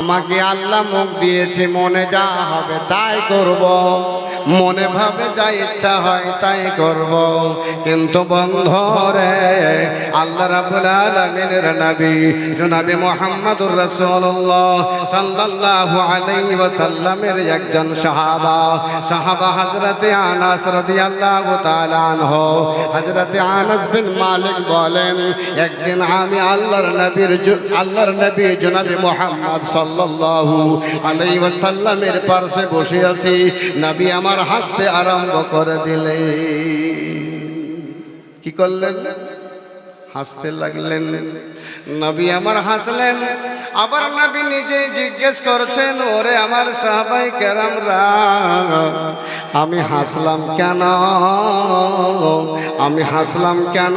আমাকে আল্লাহ মুখ দিয়েছে, মনে যা হবে তাই করব, মনে ভাবে যা ইচ্ছা হয় তাই করব। কিন্তু বন্ধুরে, আল্লাহ রাব্বুল আলামিনের নবী জনাবে মুহাম্মদুর রাসূলুল্লাহ সাল্লাল্লাহু আলাইহি ওয়াসাল্লামের একজন সাহাবা হযরতে আনাস রাদিয়াল্লাহু তাআলা আনহু, হযরতে আনাস বিন মালিক বলেন, একদিন আমি আল্লাহর নবী জনাবে মুহাম্মদ সাল্লাল্লাহু আলাইহি ওয়াসাল্লামের পাশে বসে আছি, নবী আমার হাসতে আরম্ভ করে দিলেন। কি করলেন? হাসতে লাগলেন। নবী আমার হাসলেন, আবার নবী নিজে জিজ্ঞেস করছেন, ওরে আমার সাহাবাই কেরামরা, আমি হাসলাম কেন? আমি হাসলাম কেন?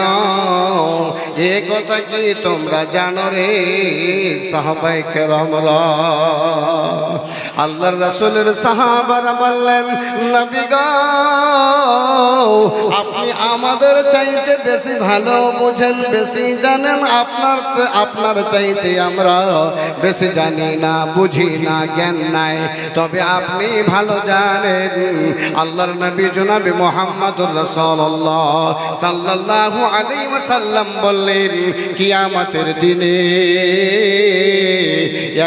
এ কথা কি তোমরা জানো রে সাহাবাই কেরামরা? আল্লাহর রাসূলের সাহাবারা বললেন, নবী গো, আপনি আমাদের চাইতে বেশি ভালো বুঝেন, বেশি জানেন, আপনার চাইতে আমরা বেশি জানি না, বুঝি না, জ্ঞান নাই, তবে আপনি ভালো জানেন। আল্লাহর নবী জনাবে মুহাম্মদুর রাসূলুল্লাহ সাল্লাল্লাহু আলাইহি ওয়াসাল্লাম বললেন, কিয়ামতের দিনে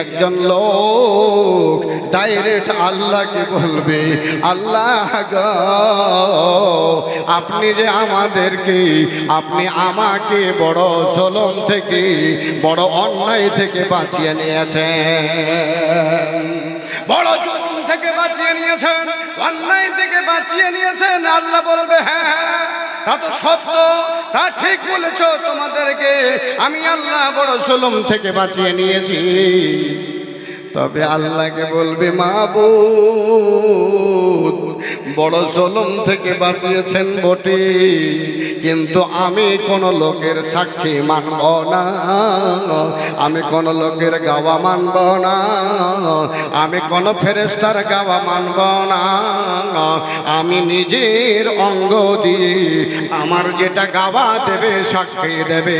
একজন লোক ডাইরেক্ট আল্লাহকে বলবে, আল্লাহ গো, আপনি যে আপনি আমাকে বড় জুলুম থেকে, বড় অন্যায় থেকে বাঁচিয়ে নিয়েছেন, বড় জুলুম থেকে বাঁচিয়ে নিয়েছেন, অন্যায় থেকে বাঁচিয়ে নিয়েছেন। আল্লাহ বলবে, হ্যাঁ তা তো সত্য, তা ঠিক বলেছ, তোমাদেরকে আমি আল্লাহ বড় জুলুম থেকে বাঁচিয়ে নিয়েছি। তবে আল্লাহকে বলবে, মাবুদ, বড় জুলুম থেকে বাঁচিয়েছেন বটে, কিন্তু আমি কোন লোকের সাক্ষী মানব না, আমি কোন লোকের গাওয়া মানব না, আমি কোন ফেরেশতার গাওয়া মানব না, আমি নিজের অঙ্গ দিয়ে আমার যেটা গাওয়া দেবে, সাক্ষী দেবে,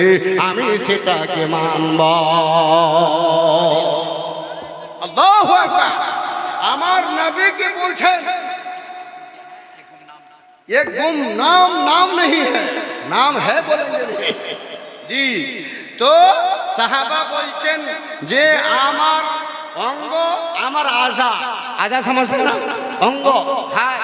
আমি সেটাকে মানব। আল্লাহু আকবার। আমার নবী কি বলছেন, ये गुमनाम नाम नहीं है, नाम है बोलेंगे जी। तो সাহাবা বলছেন যে আমার অঙ্গ, আমার আজা সমঝতে না, অঙ্গ, হ্যাঁ,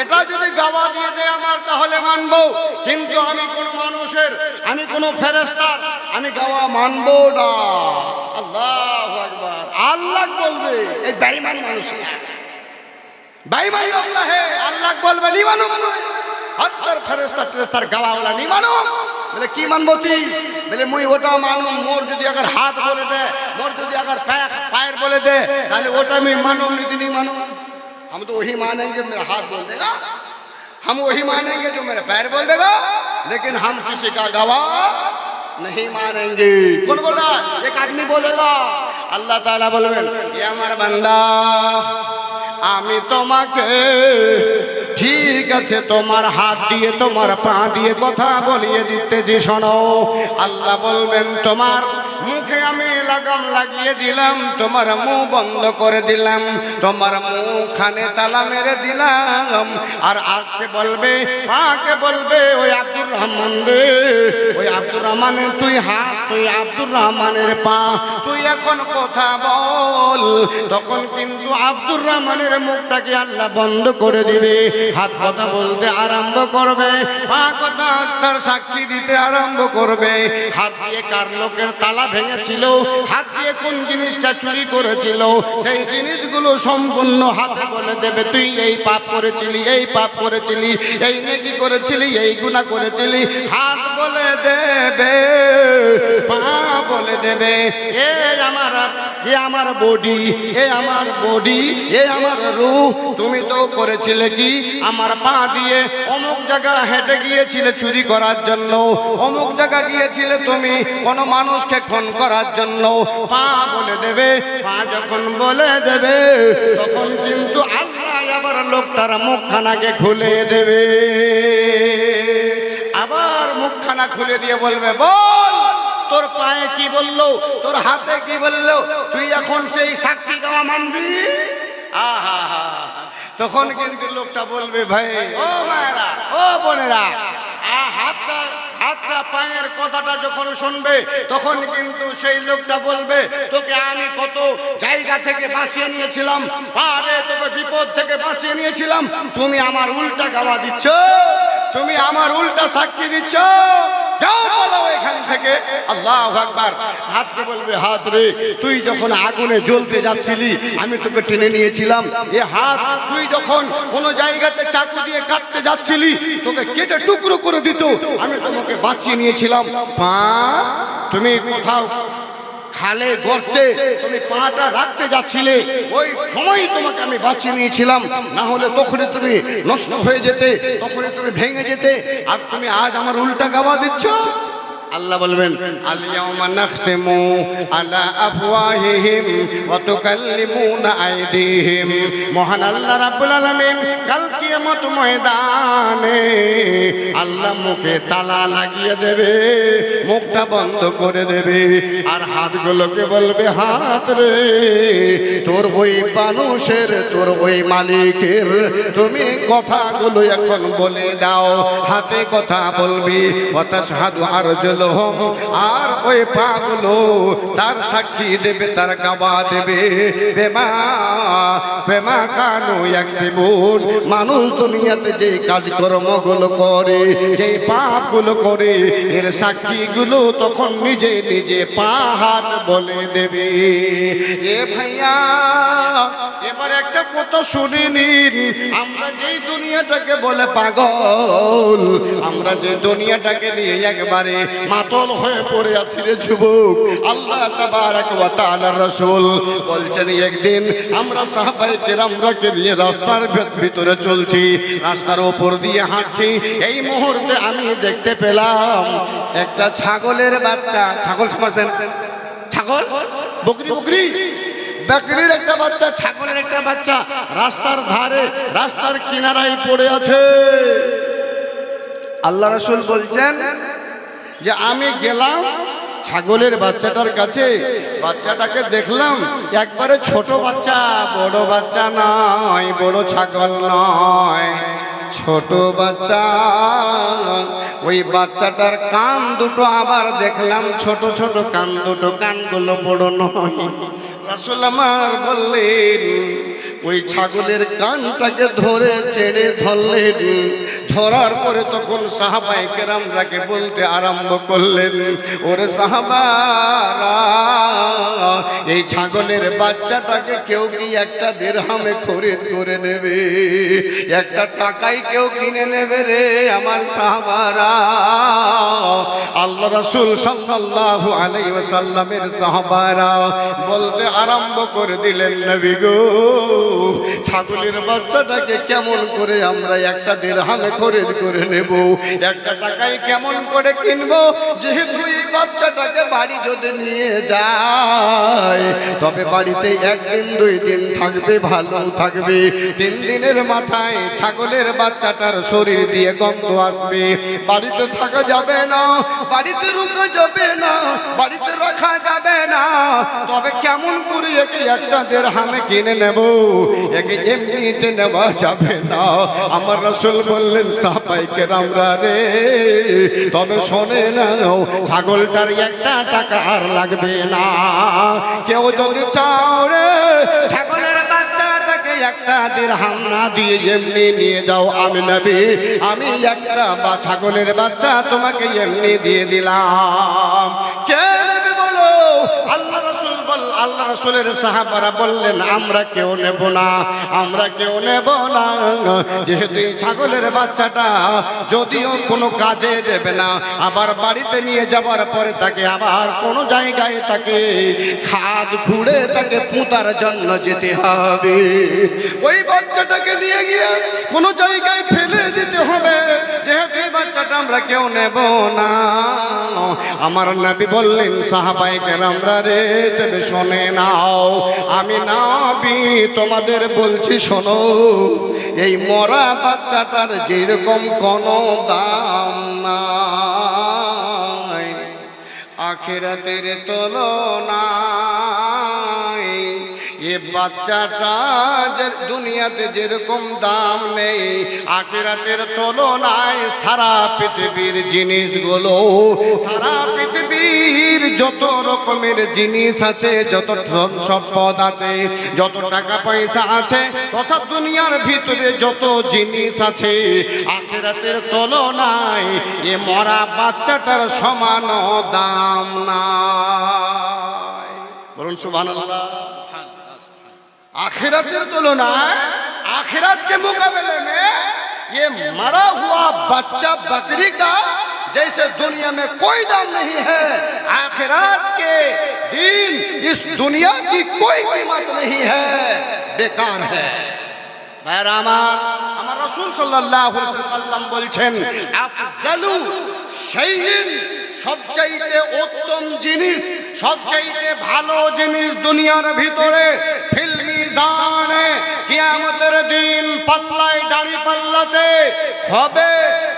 এটা যদি গাওয়া দিয়ে দেয় আমার, তাহলে মানবো, কিন্তু আমি কোন মানুষের, আমি কোন ফেরেশতার আমি গাওয়া মানবো না। আল্লাহু আকবার। আল্লাহ বলবে, এই বেঈমান মানুষ, বেঈমান আল্লাহ হে, আল্লাহ বলবে নি মানো, হাত্তার ফেরেশতার গাওয়া ওলা নি মানো। বলে কি মানবো তুই? বলে মুই ওটা মানো, মোর যদি আবার হাত বলে দে, মোর যদি আবার পায়ের বলে দে, তাহলে ওটা আমি মানো, নীতি নি মানো। हम तो वही मानेंगे मेरा हाथ बोल देगा, हम वही मानेंगे जो मेरा पैर बोल देगा, लेकिन हम किसी का गवाह नहीं मानेंगे। कौन बोल रहा है? एक आदमी बोलेगा, अल्लाह ताला बोलবেন, ये আমার বান্দা, আমি তোমাকে ঠিক আছে তোমার হাত দিয়ে, তোমার পা দিয়ে কথা বলিয়ে দিতেছি, শোনো। আল্লাহ বলবেন, তোমার মুখে আমি লাগাম লাগিয়ে দিলাম, তোমার মুখ বন্ধ করে দিলাম, তোমার মুখখানে তালা মেরে দিলাম। আর আজকে বলবে, পাকে বলবে, ওই আব্দুর রহমান রে, ওই আব্দুর রহমানের তুই হাত, তুই আব্দুর রহমানের পা, তুই এখন কথা বল। তখন কিন্তু আব্দুর রহমানের মুখটাকে আল্লাহ বন্ধ করে দিবে, হাত কথা বলতে আরম্ভ করবে, পা কথা তার সাক্ষী দিতে আরম্ভ করবে। হাত দিয়ে কার লোকের তালা ভেঙেছিল, হাত দিয়ে কোন জিনিসটা চুরি করেছিল, সেই জিনিসগুলো সম্পূর্ণ হাতে বলে দেবে, তুই এই পাপ করেছিলি, এই পাপ করেছিলি, এই নেকি করেছিলি, এই গুনাহ করেছিলি। হাত বলে দেবে, পা বলে দেবে, এ আমার বডি, এ আমার বডি, এ আমার রূহ, তুমি তো করেছিলে কি, আমার পা দিয়ে অমুক জায়গা হেঁটে গিয়েছিলে চুরি করার জন্য, অমুক জায়গা গিয়েছিলে তুমি কোনো মানুষকে খুন করার জন্য। পা বলে দেবে, পা যখন বলে দেবে, তখন কিন্তু আল্লাহ আবার লোকটার মুখখানাকে খুলে দেবে, আবার মুখখানা খুলে দিয়ে বলবে, বল তোর পায়ে কি বললো, তোর হাতে কি বললো, তুই এখন সেই সাক্ষী দেওয়া মানবি? আহা, তখন কিন্তু লোকটা বলবে, ভাই ও মায়েরা ও বোনেরা, হাতটা পায়ের কথাটা যখন শুনবে তখন কিন্তু সেই লোকটা বলবে, তোকে আমি কত জায়গা থেকে বাঁচিয়ে নিয়েছিলাম, পারে তোকে বিপদ থেকে বাঁচিয়ে নিয়েছিলাম, তুমি আমার উল্টা গাওয়া দিচ্ছ, তুমি আমার উল্টা সাক্ষী দিচ্ছ, যাও পালাও এখান থেকে। আল্লাহু আকবার। হাতকে বলবে, হাত রে, তুই যখন আগুনে জ্বলতে যাচ্ছিলি আমি তোকে টেনে নিয়েছিলাম, এ হাত তুই যখন কোনো জায়গাতে চাকু দিয়ে কাটতে যাচ্ছিলি তোকে কেটে টুকরো করে দিত, আমি তোমাকে বাঁচিয়ে নিয়েছিলাম। পা, তুমি কোথাও খালে গর্তে তুমি পাটা রাখতে যাচ্ছিলে, ওই সময় তোমাকে আমি বাঁচিয়ে নিয়েছিলাম, না হলে তখনই তুমি নষ্ট হয়ে যেতে, তখনই তুমি ভেঙে যেতে, আর তুমি আজ আমার উল্টা গাওয়া দিচ্ছ। আল্লাহ বলবেন, আল ইয়াউমা নাখতিমু আলা আফওয়াহিহিম ওয়া তুকাল্লিমুনা আইদিহিম। মহান আল্লাহ রাব্বুল আলামিন কাল কিয়ামত ময়দানে আল্লাহ মুখে তালা লাগিয়ে দেবে, মুখটা বন্ধ করে দেবে, আর হাতগুলোকে বলবে, হাত রে, তোর ওই মানুষের, তোর ওই মালিকের তুমি কথাগুলো এখন বলে দাও। হাতে কথা বলবি, ওয়া তাশহাদু আরজুল, আর ওই পাগুলো তার সাক্ষী দেবে, তার গাওয়া দেবে। বেমা বেমা কানু ইয়াকসিবুন। মানুষ দুনিয়াতে যে কাজকর্মগুলো করে, যে পাপগুলো করে, এর সাক্ষীগুলো তখন নিজে নিজে পা হাত বলে দেবে। এ ভাইয়া, এবার একটা কথা শুনে নিন, আমরা যেই দুনিয়াটাকে বলে পাগল, আমরা যে দুনিয়াটাকে নিয়ে একবারে মাতল হয়ে পড়ে আছি রে যুবক, আল্লাহ তাবারক ওয়া তাআলার রাসূল বলছেন, একদিন আমরা সাহাবায়ে কেরামকে নিয়ে রাস্তার ভিতরে চলছি, রাস্তার উপর দিয়ে হাঁটছি, এই মুহূর্তে আমি দেখতে পেলাম একটা ছাগলের বাচ্চা। ছাগল সমাজেন, ছাগল, বকরি, বকরি, বকরির একটা বাচ্চা, ছাগলের একটা বাচ্চা রাস্তার ধারে, রাস্তার কিনারায় পড়ে আছে। আল্লাহ রাসূল বলছেন যে আমি গেলাম ছাগলের বাচ্চাটার কাছে, বাচ্চাটাকে দেখলাম একবারে ছোট বাচ্চা, বড় বাচ্চা নয়, বড় ছাগল নয়, ছোট বাচ্চা। ওই বাচ্চাটার কান দুটো আবার দেখলাম ছোট ছোট কান দুটো, কানগুলো বড় নয়। রাসূল আমার বললেন, ওই ছাগলের কানটাকে ধরে ছেড়ে ধরলেন, ধরার পরে তখন সাহাবায়ে কেরামরাকে বলতে আরম্ভ করলেন, ওরে সাহাবারা, এই ছাগলের বাচ্চাটাকে কেউ কি একটা দিরহামে খরিদ করে নেবে? একটা টাকায় কেউ কিনে নেবে রে আমার সাহাবারা? আল্লাহ রাসূল সাল্লাল্লাহু আলাইহি ওয়াসাল্লামের সাহাবারা বলতে আরম্ভ করে দিলেন, নবী গো, ছাগলের বাচ্চাটাকে কেমন করে আমরা একটা দিরহামে খরিদ করে নেব, একটা টাকায় কেমন করে কিনবো? যেহেতু এই বাচ্চাটাকে বাড়ি যদি নিয়ে যায়, তবে বাড়িতে একদিন দুই দিন থাকবে, ভালো থাকবে, 3 দিনের মাথায় ছাগলের বাচ্চাটার শরীর দিয়ে গন্ধ আসবে, বাড়িতে থাকা যাবে না, বাড়িতে রুকা যাবে না, বাড়িতে রাখা যাবে না, তবে কেমন করে একে একটা দিরহামে কিনে নেব? একে এমনিতে নেওয়া যাবে না। আমার রাসূল বললেন, সাহাবায়ে কেরামরা রে, তবে শোনে নাও, ছাগলটার একটা টাকা আর লাগবে না। কেউ যদি চাও রে ছাগলের বাচ্চাটাকে একটা দিরহাম না দিয়ে এমনি নিয়ে যাও, আমি নবী, আমি একটা ছাগলের বাচ্চা তোমাকে এমনি দিয়ে দিলাম। কে নেবে বলো? আল্লাহ রাসূল বল, আল্লাহ রাসূলের সাহাবারা বললেন, আমরা কেউ নেব না, আমরা কেউ নেব না। যেহেতু এই ছাগলের বাচ্চাটা যদিও কোনো কাজে দেবে না, আবার বাড়িতে নিয়ে যাওয়ার পরে তাকে আবার কোনো জায়গায় তাকে খাদ খুঁড়ে তাকে পুঁতার জন্য যেতে হবে, ওই বাচ্চাটাকে নিয়ে গিয়ে কোনো জায়গায় ফেলে দিতে হবে। যেহেতু এই বাচ্চাটা আমরা কেউ নেব না, আমার নবী বললেন, সাহাবায়ে কেরামরা রে, তবে শোনে নাও, আমি নবী তোমাদের বলছি শোনো, এই মরা বাচ্চাটার যেরকম কোনো দাম নাই, আখিরাতের তুলনায় এ বাচ্চাটা দুনিয়াতে যেরকম দাম নেই, আখিরাতের তুলনায় সারা পৃথিবীর জিনিসগুলো, সারা পৃথিবীর যত রকমের জিনিস আছে, যত সম্পদ আছে, যত টাকা পয়সা আছে, তথা দুনিয়ার ভিতরে যত জিনিস আছে, আখিরাতের তুলনায় এ মরা বাচ্চাটার সমান দাম নাই। বলুন সুবহানাল্লাহ। आखिरत तुलना है, आखिरत के मुकाबले में ये मरा हुआ बच्चा बकरी का जैसे दुनिया में कोई दाम नहीं है, आखिरत के दिन इस दुनिया की कोई कीमत नहीं है, बेकार है। আমার রাসূল সাল্লাল্লাহু আলাইহি ওয়াসাল্লাম বলছেন, আফজালু শাইইন, সবচাইতে উত্তম জিনিস, সবচাইতে ভালো জিনিস দুনিয়ার ভিতরে, ফিল মিজানে, কিয়ামতের দিন পাল্লায় দাড়ি পাল্লাতে হবে।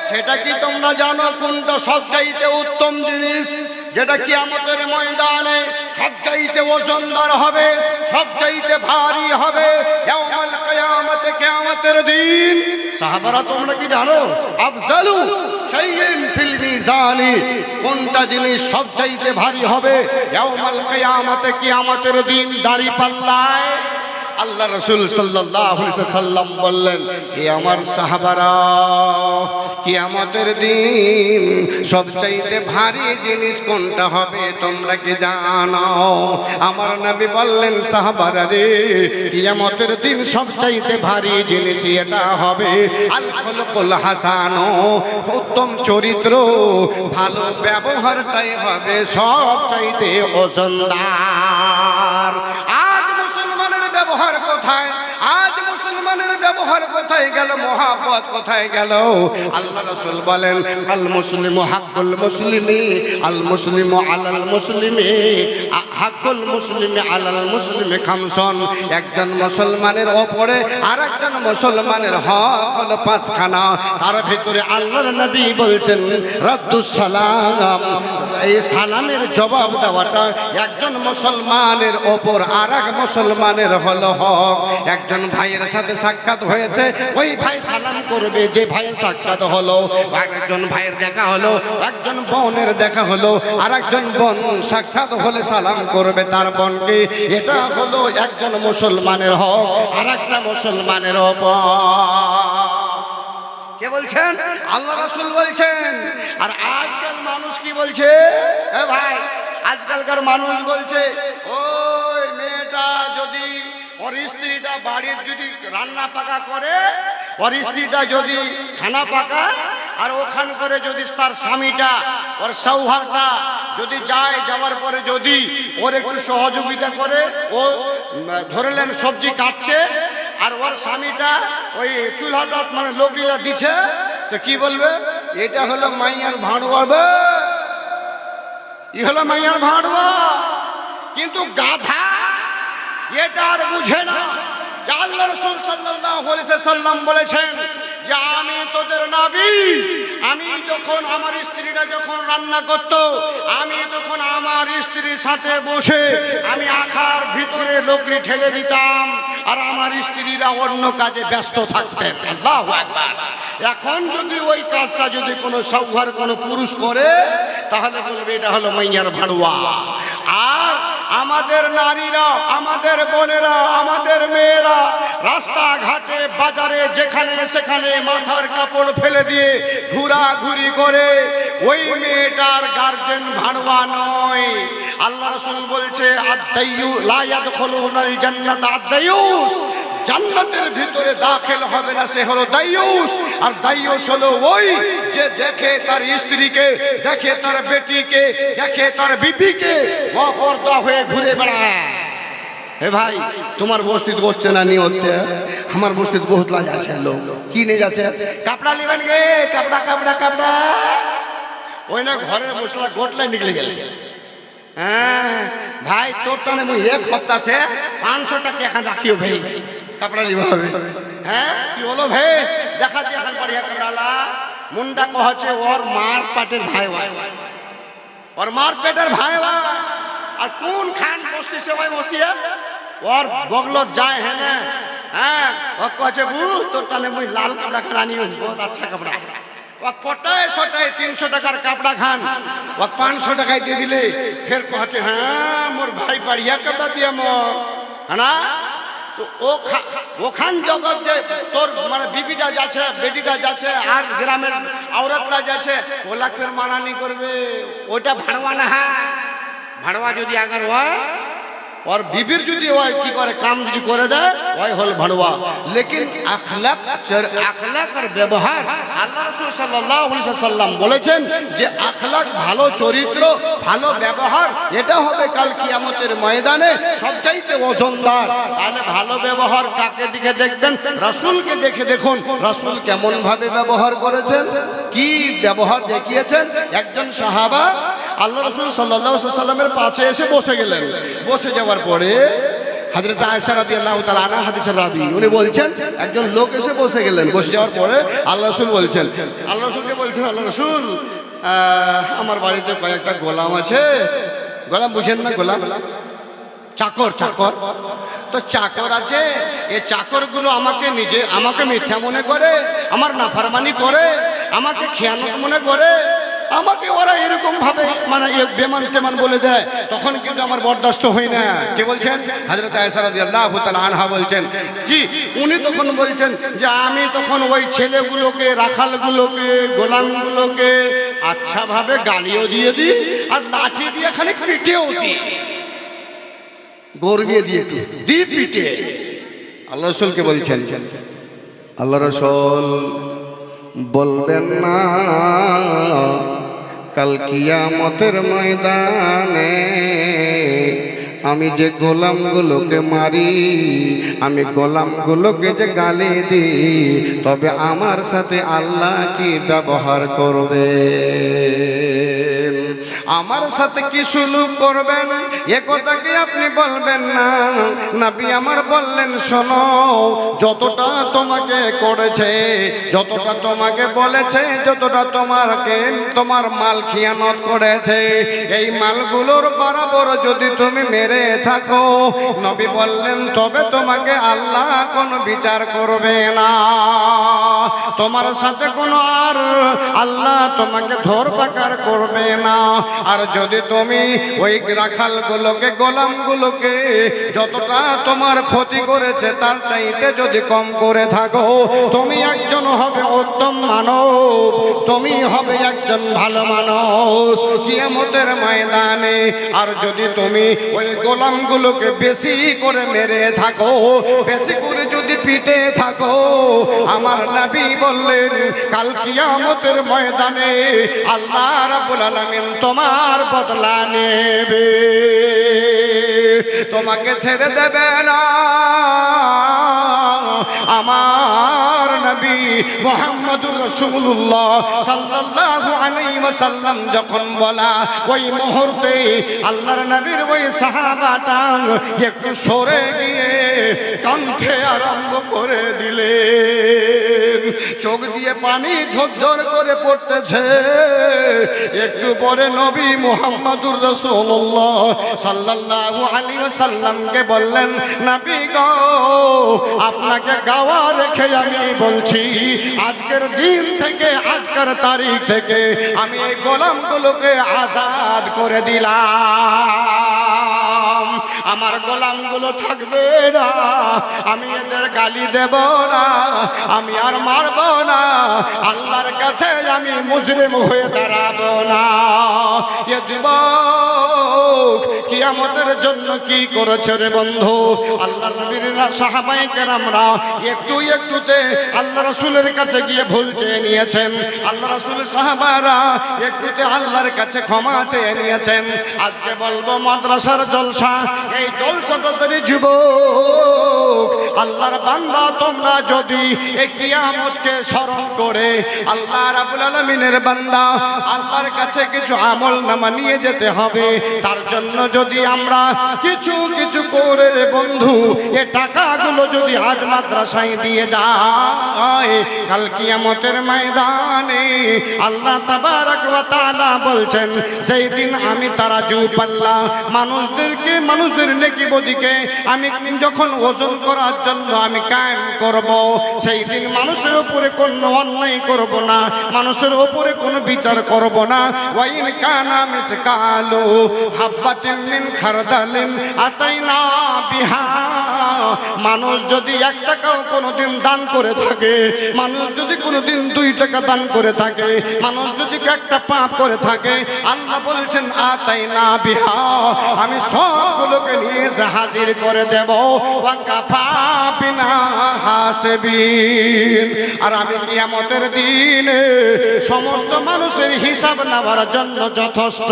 সেটা কি তোমরা জানো কোনটা সবচাইতে উত্তম জিনিস? যেটা কিয়ামতের ময়দানে সবচাইতে ওজনদার হবে, সবচাইতে ভারী হবে ইয়াউমুল কিয়ামতে, কিয়ামতের দিন। সাহাবারা তোমরা কি জানো? আফজালু শাইইন ফিল মিজানি, কোনটা জিনিস সবচাইতে ভারী হবে ইয়াউমুল কিয়ামতে, কিয়ামতের দিন দাড়ি পাল্লায়? আল্লাহ রাসূল সাল্লাল্লাহু আলাইহি ওয়াসাল্লাম বললেন, হে আমার সাহাবারা, কিয়ামতের দিন সবচাইতে ভারী জিনিস কোনটা হবে তোমরা কি জানো? আমার নবী বললেন, সাহাবারা রে, কিয়ামতের দিন সবচাইতে ভারী জিনিস এটা হবে আল খুলুকুল হাসান, উত্তম চরিত্র, ভালো ব্যবহারটাই হবে সবচাইতে ওজনদার। আজ মুসলমানের ব্যবহার কোথায়? আজ মুসলমানের ব্যবহার কোথায় গেল? মহাব্বত কোথায় গেল? আল্লাহ রাসূল বলেন, আল মুসলিমু হাক্কুল মুসলিমি, আল মুসলিমু আলাল মুসলিমি, হাক্কুল মুসলিমি আলাল মুসলিমি খামসন। একজন মুসলমানের ওপরে আরেকজন মুসলমানের হক হলো পাঁচখানা। তার ভিতরে আল্লাহর নবী বলছেন, রাদ্দুস সালাম, এই সালামের জবাব দেওয়াটা একজন মুসলমানের ওপর আরেক মুসলমানের হলো হক। একজন ভাইয়ের সাথে সাক্ষাৎ হয়েছে, ওই ভাই সালাম করবে যে ভাইয়ের সাক্ষাৎ হলো। একজন ভাইয়ের দেখা হলো, একজন বোনের দেখা হলো, আর একজন বোন সাক্ষাৎ হলে সালাম করবে তার বোনকে। এটা হলো একজন মুসলমানের হক আর একটা মুসলমানের ওপর। কে বলছেন? আল্লাহ রাসূল বলছেন। আর আজকাল মানুষ কি বলছে? এ ভাই, আজকালকার মানুষ বলছে, ওই মেয়েটা যদি ওর স্ত্রীটা বাড়ির যদি রান্না পাকা করে, ওর স্ত্রীটা যদি খানা পাকা, আর ওখান করে যদি তার স্বামীটা ওর সৌহারটা যদি যায়, যাওয়ার পরে যদি ওর একটু সহযোগিতা করে, ও ধরলেন সবজি কাটছে আর ওর স্বামীটা ওই চুলাটা মানে লোকগুলা দিচ্ছে, তো কি বলবে? এটা হলো মাইয়ার ভাঁড়ুয়া, ই হলো মাইয়ার ভাঁড়ুয়া। কিন্তু গাধা এটা আর বুঝে না। আল্লাহ রাসূল সাল্লাল্লাহু আলাইহি ওয়াসাল্লাম বলেছেন যে আমি তোদের নবী, আমি যখন আমার স্ত্রীরা যখন রান্না করত, আমি তখন আমার স্ত্রীর সাথে বসে আমি আখার ভিতরে লোকলি ঠেলে দিতাম, আর আমার স্ত্রীরা অন্য কাজে ব্যস্ত থাকতেন। আল্লাহু আকবার। এখন যদি ওই কাজটা যদি কোনো সৌভার কোনো পুরুষ করে, তাহলে বলবে এটা হলো মাইয়ার ভাড়ুয়া। আর আমাদের নারীরা, আমাদের বোনেরা, আমাদের মেয়েরা রাস্তাঘাটে বাজারে যেখানে সেখানে মাথার কাপড় ফেলে দিয়ে ঘোরাঘুরি করে, ওই মেয়েটার গার্জেন ভাড়ুয়া নয়। আল্লাহ রাসূল বলছে, আদ-দাইয়ু লা ইয়াদখুলুনাল জান্নাত আদ-দাইয়ুস, জান্নাতের ভিতরে দাখিল হবে না সে হলো দাইয়ুস। আর দাইয়ুস হলো ওই যে দেখে তার স্ত্রীকে, দেখে তার বেটিকে, দেখে তার বিবিকে অপর্দা হয়ে ঘুরে বেড়ায়। হে ভাই, তোমার বস্তিত হচ্ছে না নি হচ্ছে? আমার বস্তিত বহুত লাজ আছে, লোক কি নিয়ে যাচ্ছে, কাপড়া লিবেন গে, কাপড়া কাপড়া কাপড়া, ওই না ঘরের মশলা গোটলে নিকলে গেলে। হ্যাঁ ভাই, তোর টানে মুই এক সপ্তাহ সে 500 টাকা এখন রাখিও ভাই, কাপড়া লিবা হবে। হ্যাঁ কি হলো ভাই, দেখা দিয়ে এখন পড়িয়া কাপড়ালা মুন্ডা কহছে ওর মার পাটের ভাই, ওর মার পেটের ভাই আর কোন খান বসতেছে ভাই বসিয়ে ওর বগলত যায় হ্যাঁ হ্যাঁ ও কছে বু তোর তানে মুই লাল কাপড়া খান আনি বহুত আচ্ছা কাপড়া ও পটায় সটায় 300 টাকার কাপড়া খান ও 500 টাকায় দিয়ে দিলে ফের কছে হ্যাঁ মোর ভাই বাড়িয়া কাপড়া দিয়া মোর না তো ওখান জগৎ যে তোর মানে বিবিটা যাচ্ছে বেটিটা যাচ্ছে আর গ্রামের আওরাতরা যাচ্ছে ওলা ফের মানানি করবে ওটা ভাড়ওয়া না ভাড়ওয়া যদি আগার হয় और बीबीर যদি হয় কি করে কাম যদি করে দেয় ওই হল ভাড়ওয়া लेकिन আখলাক আর ব্যবহার আল্লাহ রাসূল সাল্লাল্লাহু আলাইহি ওয়াসাল্লাম বলেছেন যে আখলাক ভালো চরিত্র ভালো ব্যবহার এটা হবে কাল কিয়ামতের ময়দানে সবচাইতে ওজনদার তাহলে ভালো ব্যবহার কাকে দিকে দেখবেন রাসূলকে দেখে দেখুন রাসূল কেমন ভাবে ব্যবহার করেছেন কি ব্যবহার দেখিয়েছেন একজন সাহাবা আল্লাহ রাসূল সাল্লাল্লাহু আলাইহি ওয়াসাল্লামের পাশে এসে বসে গেলেন বসে যাওয়ার পরে হযরত আয়েশা রাদিয়াল্লাহু তাআলা আনহা হাদিসের রাবী উনি বলছেন একজন লোক এসে বসে গেলেন বসে যাওয়ার পরে আল্লাহ রাসূল বলছেন আল্লাহ রাসূলকে বলছেন আল্লাহ রাসূল আমার বাড়িতে কয়েকটা গোলাম আছে গোলাম বুঝেন না গোলাম চাকর চাকর তো চাকর আছে এই চাকরগুলো আমাকে মিথ্যা মনে করে আমার নাফরমানি করে আমাকে খেয়ানত মনে করে আমাকে ওরা এরকম ভাবে মানে বেমান তেমান বলে দেয় তখন কিন্তু আমার বরদাস্ত হয় না কে বলছেন হযরত আয়েশা রাদিয়াল্লাহু তাআলা আনহা বলছেন জি উনি তখন বলছেন যে আমি তখন ওই ছেলেগুলোকে রাখালগুলোকে গোলামগুলোকে আচ্ছা ভাবে গালিও দিয়ে দিই আর লাঠি দিয়ে খালি পিটেও দিই গর্বিয়ে দিয়ে দিই পিটে আল্লাহ রাসূলকে বলছেন আল্লাহ রাসূল বলবেন না কাল কিয়ামতের ময়দানে আমি যে গোলামগুলোকে মারি আমি গোলামগুলোকে যে গালি দিই তবে আমার সাথে আল্লাহ কি ব্যবহার করবে আমার সাথে কি সুলুক করবেন এ কথা কি আপনি বলবেন না নবী আমার বললেন শোনো যতটা তোমাকে করেছে যতটা তোমাকে বলেছে যতটা তোমার মাল খিয়ানত করেছে এই মালগুলোর বরাবর যদি তুমি মেরে থাকো নবী বললেন তবে তোমাকে আল্লাহ কোনো বিচার করবে না তোমার সাথে কোনো আর আল্লাহ তোমাকে ধরপাকড় করবে না আর যদি তুমি ওই রাখালগুলোকে গোলামগুলোকে যতটা তোমার ক্ষতি করেছে তার চাইতে যদি কম করে থাকো তুমি একজন হবে উত্তম মানব তুমি হবে একজন ভালো মানুষ কিয়ামতের ময়দানে আর যদি তুমি ওই গোলামগুলোকে বেশি করে মেরে থাকো বেশি করে যদি পিটে থাকো আমার নবী বললেন কাল কিয়ামতের ময়দানে আল্লাহ রাব্বুল আলামিন তোমার বদলা নেবে তোমাকে ছেড়ে দেবে না আমার নবী মুহাম্মদুর রাসূলুল্লাহ সাল্লাল্লাহু আলাইহি ওয়াসাল্লাম যখন বলা ওই মুহূর্তে আল্লাহর নবীর ওই সাহাবাটা একটু সরে গিয়ে কণ্ঠে আরম্ভ করে দিলেন চোখ দিয়ে পানি ঝরঝর করে পড়তেছে একটু পরে নবী মুহাম্মদুর রাসূলুল্লাহ সাল্লাল্লাহু আলাইহি ওয়াসাল্লামকে বললেন নবী গো আপনাকে গাওয়া রেখে আমি বলছি আজকের দিন থেকে আজকের তারিখ থেকে আমি এই গোলামগুলোকে আজাদ করে দিলাম আমার গোলামগুলো থাকবে না আমি এদের গালি দেব না আমি আর মারব না আল্লাহর কাছে আমি মুজরিম হয়ে দাঁড়াবো না এ যুবক কিয়ামতের জন্য কি করেছে রে বন্ধু আল্লাহর নবীর সাহাবায়ে কেরামরা একটু একটুতে আল্লাহ রাসূলের কাছে গিয়ে ভুল চেয়ে নিয়েছেন আল্লাহ রাসূলের সাহাবারা একটুতে আল্লাহর কাছে ক্ষমা চেয়ে নিয়েছেন আজকে বলবো মাদ্রাসার জলসা এই জলসাটাতে যুবক আল্লাহর বান্দা তোমরা যদি এই কিয়ামতকে স্মরণ করে আল্লাহ রাব্বুল আলামিনের বান্দা আল্লাহর কাছে কিছু আমল নামা নিয়ে যেতে হবে, তার জন্য যদি আমরা কিছু কিছু করে বন্ধু এ টাকাগুলো যদি আজ মাদ্রাসায় দিয়ে যায়, কাল কিয়ামতের ময়দানে আল্লাহ তাবারক ওয়া তাআলা বলছেন সেই দিন আমি তারাজু পাল্লা মানুষদের নেকি বদিকে আমি যখন ওজন করার জন্য আমি কায়েম করব, সেই দিন মানুষের উপরে কোনো অন্যায় করব না, মানুষের উপরে কোনো বিচার করব না। ওয়াইন কানা মিসকালু হাব্বাতিন মিন খারদালিন আতাইনা বিহা। মানুষ যদি 1 টাকাও কোনোদিন দান করে থাকে, মানুষ যদি কোনোদিন 2 টাকা দান করে থাকে, মানুষ যদি একটা পাপ করে থাকে, আল্লাহ বলছেন আতাইনা বিহা, আমি সবগুলোকে নিয়ে হাজির করে দেব। ওয়া কাফা বিনা হাসিবিন। আর আমি কিয়ামতের দিনে সমস্ত মানুষের হিসাব নেওয়ার জন্য যথেষ্ট।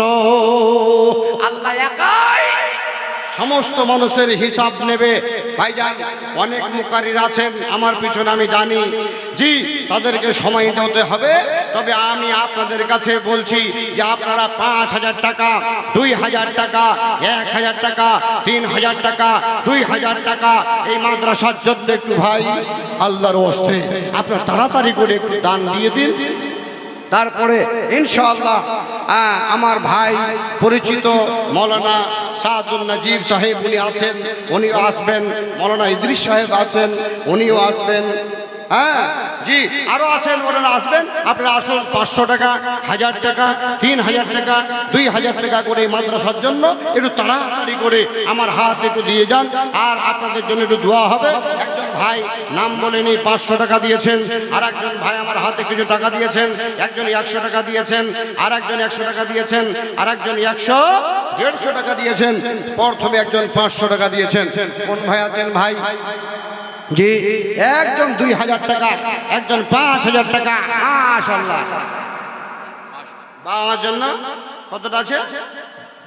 আল্লাহ একাই সমস্ত মানুষের হিসাব নেবে। ভাইজান অনেক মুকারির আছেন আমার পিছনে, আমি জানি জি তাদেরকে সময় দিতে হবে। তবে আমি আপনাদের কাছে বলছি যে আপনারা 5,000 টাকা, 2,000 টাকা, 1,000 টাকা, 3,000 টাকা, 2,000 টাকা এই মাদ্রাসার জন্য একটু ভাই আল্লাহর ওয়াস্তে আপনারা তাড়াতাড়ি করে একটু দান দিয়ে দিন। তারপরে ইনশাআল্লাহ আমার ভাই পরিচিত মৌলানা সাদুল নাজিব সাহেব উনি আছেন, উনিও আসবেন। মৌলানা ইদ্রিস সাহেব আছেন, উনিও আসবেন। হ্যাঁ জি আরো আছেন, ওনারা আসবেন। আপনারা আসুন, 500 টাকা, 1000 টাকা, 3000 টাকা, 2000 টাকা করে মাদ্রাসার জন্য একটু তাড়াতাড়ি করে আমার হাত একটু দিয়ে যান। আর আপনাদের জন্য একটু দোয়া হবে। একজন ভাই নাম বলেনি 500 টাকা দিয়েছেন, আর একজন ভাই আমার হাতে কিছু টাকা দিয়েছেন, একজন 100 টাকা দিয়েছেন, আর একজন 100 টাকা দিয়েছেন, আর একজন 150 টাকা দিয়েছেন। প্রথমে একজন 500 টাকা দিয়েছেন। কোন ভাই আছেন ভাই? জি একজন 2000 টাকা, একজন 5000 টাকা। মাশাআল্লাহ। বাবার জন্য কতটা আছে?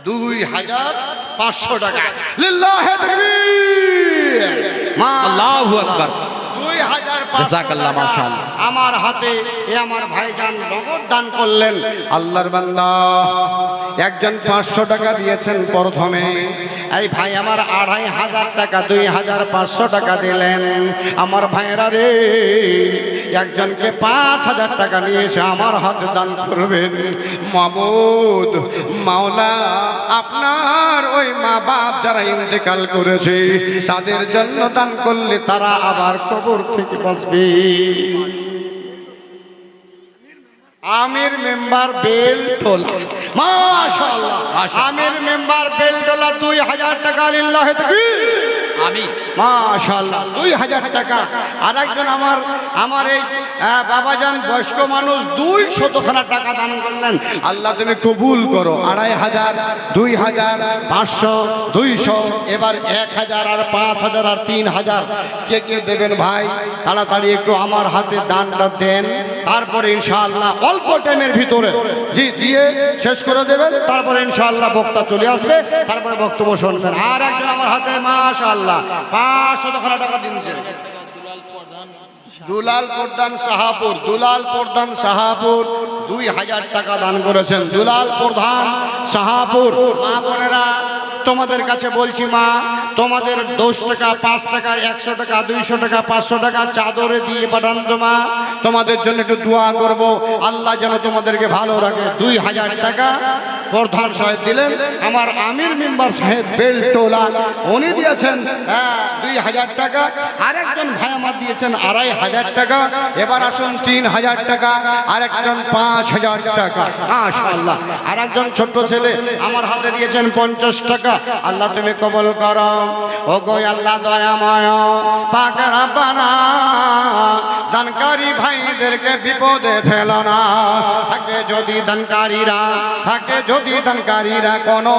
2500 টাকা। লিল্লাহি তাকবীর, আল্লাহু আকবার। 2500 জাযাকাল্লাহ, মাশাআল্লাহ। আমার হাতে এ আমার ভাইজান নগদ দান করলেন। আল্লাহর বান্দা একজন 500 টাকা দিয়েছেন প্রথমে। এই ভাই আমার 2500 টাকা, 2500 টাকা দিলেন। আমার ভাইরা রে, একজনকে 5000 টাকা নিয়ে এসে আমার হাতে দান করবেন। মাবুদ মাওলা, আপনার ওই মা বাপ যারা ইন্তেকাল করেছে তাদের জন্য দান করলে তারা আবার কবর থেকে বাঁচবে। আমির মেম্বার বেলটোলা, মাশাআল্লাহ। আমির মেম্বার বেলটোলা 2000 টাকা। লিল্লাহি তাকবীর, আমিন, মাশাআল্লাহ। 2000 টাকা। আর একজন আমার এই বাবাজান বয়স্ক মানুষ 200 টাকা দান করলেন। আল্লাহ তুমি কবুল করো। 2500, 2000, 500, 200, এবার 1000 আর 5000 আর 3000 কে কে দেবেন ভাই? তাড়াতাড়ি একটু আমার হাতে দানটা দেন। তারপরে ইনশাআল্লাহ অল্প টাইমের ভিতরে জি দিয়ে শেষ করে দেবেন। তারপরে ইনশাআল্লাহ বক্তা চলে আসবে, তারপরে বক্তব্য শুনবেন। আর একজন আমার হাতে মাশাআল্লাহ 500 টাকা দিয়েছেন। দুলাল প্রধান শাহাপুর, দুলাল প্রধান শাহাপুর 2000 টাকা দান করেছেন। দুলাল প্রধান শাহাপুর। মা বোনেরা তোমাদের কাছে বলছি, মা তোমাদের 10 টাকা, 5 টাকা, 100 টাকা, 200 টাকা, 500 টাকা চাদরে দিয়ে পাঠান। তো মা তোমাদের জন্য একটু দোয়া করব, আল্লাহ যেন তোমাদেরকে ভালো রাখে। 2000 টাকা প্রধান সাহেব দিলেন। আমার আমির মেম্বার সাহেব বেলটোলা উনি দিয়েছেন 2000 টাকা। আরেকজন ভাই আমার দিয়েছেন 2500 টাকা। এবার আসুন 3000 টাকা, আরেকজন 5000 টাকা। মাশাআল্লাহ। আরেকজন ছোট্ট ছেলে আমার হাতে দিয়েছেন 50 টাকা। আল্লাহ তুমি কবুল করো। ও গো আল্লাহ দয়াময় পাক রব্বানা, দানকারী ভাইদেরকে বিপদে ফেলো না। থাকে যদি দানকারীরা কোনো